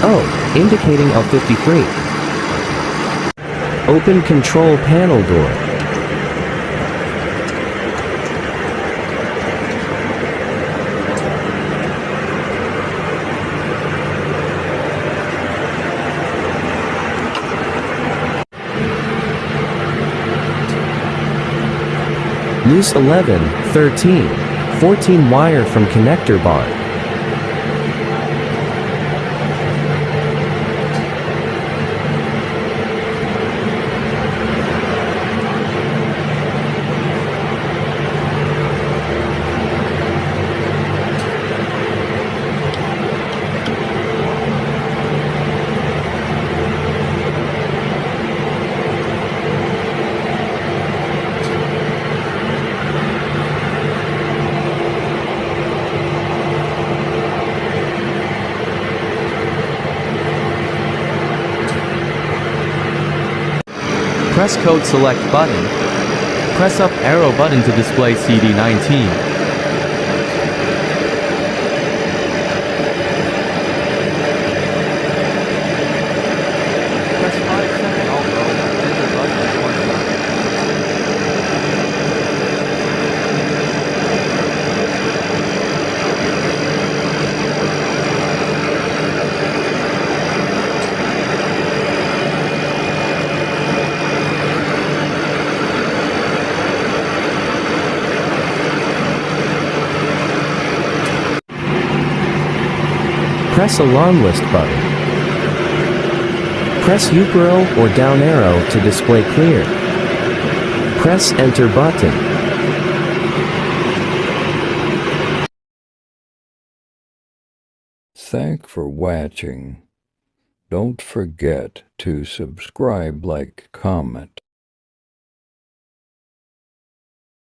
Oh, indicating AL53. Open control panel door. Loose 11, 13, 14 wire from connector bar. Press code select button. Press up arrow button to display CD19. Press 5-second alt-O, enter button once more. Press alarm list button. Press up arrow or down arrow to display clear. Press enter button. Thanks for watching. Don't forget to subscribe, like, comment.